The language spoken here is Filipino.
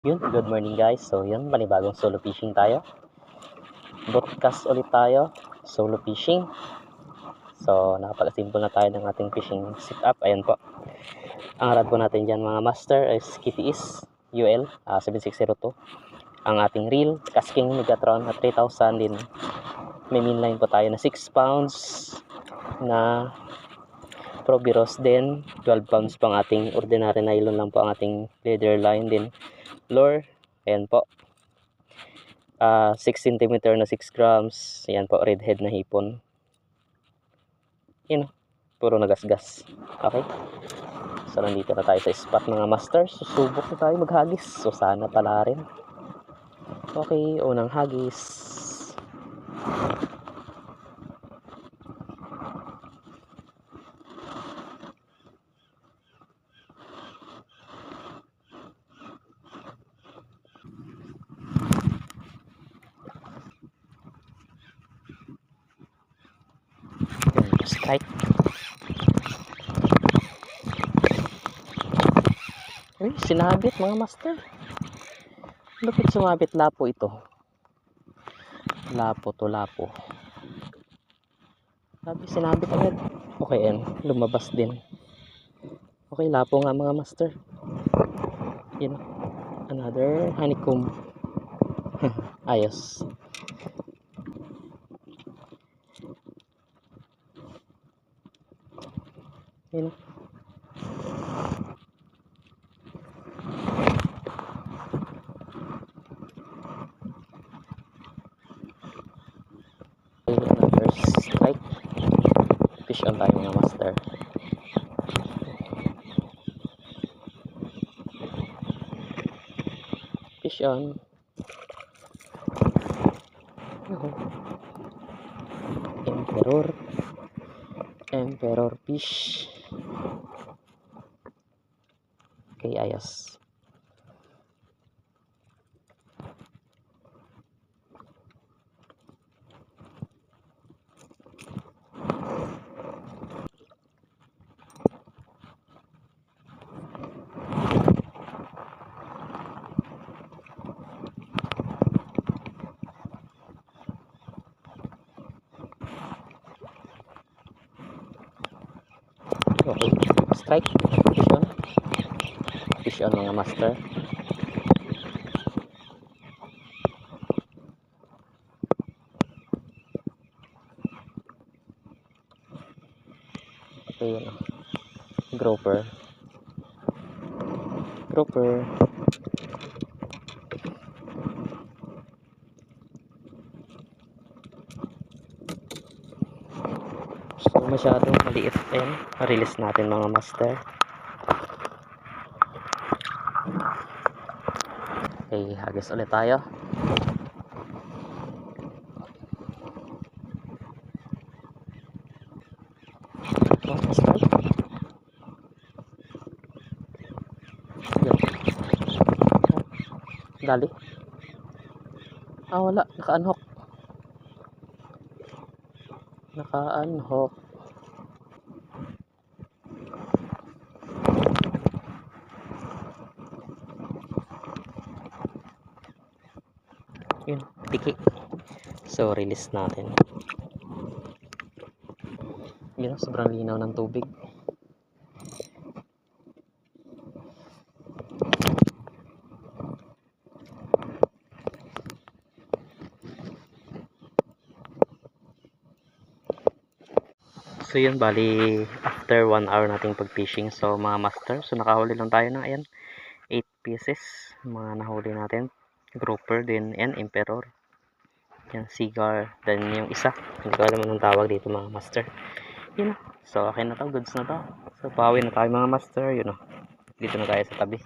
Good morning guys. So yun, panibagong solo fishing tayo. Broadcast ulit tayo, solo fishing. So nakapag-assemble na tayo ng ating fishing setup. Ayan po. Ang rod po natin dyan mga master is KTS UL 7602. Ang ating reel, Casking Megatron na 3000 din. May mainline po tayo na 6 pounds na Probiros din. 12 pounds pang ating ordinary nylon lang po ang ating leader line din. Lure, ayan po. 6 cm na 6 grams. Ayan po, redhead na hipon. Yun, puro nagasgas. Okay. So, nandito na tayo sa spot mga master. Susubok na tayo maghagis. So, sana pala rin. Okay, unang hagis. Strike. Uy, sinabit mga master. Lupit sumabit, lapo ito. Lapo to, lapo. Sabi, sinabit agad. Okay, yan. Lumabas din. Okay, lapo nga mga master. Yun. Another honeycomb. Ayos. Yun. Another strike. Fish on tayo mga master. Fish on. Emperor fish. Okay, ayos. Okay, strike. Fish on mga master. Okay, yun. Grouper. So masyadong maliit din. Release natin mga master. Okay, hagis ulit tayo. Dali. Wala, naka-unhook. Yun, tiki. So release natin. Yun, sobrang linaw ng tubig. So yun, bali after 1 hour nating pag-fishing, so mga master, so nakahuli lang tayo ng ayan 8 pieces mga nahuli natin. Grouper din and emperor. Yan, cigar, then yung isa, hindi ko alam anong tawag dito mga master. Yun, so okay na to, goods na to. So pawi na tayo mga master, yun o. Dito na tayo sa tabi.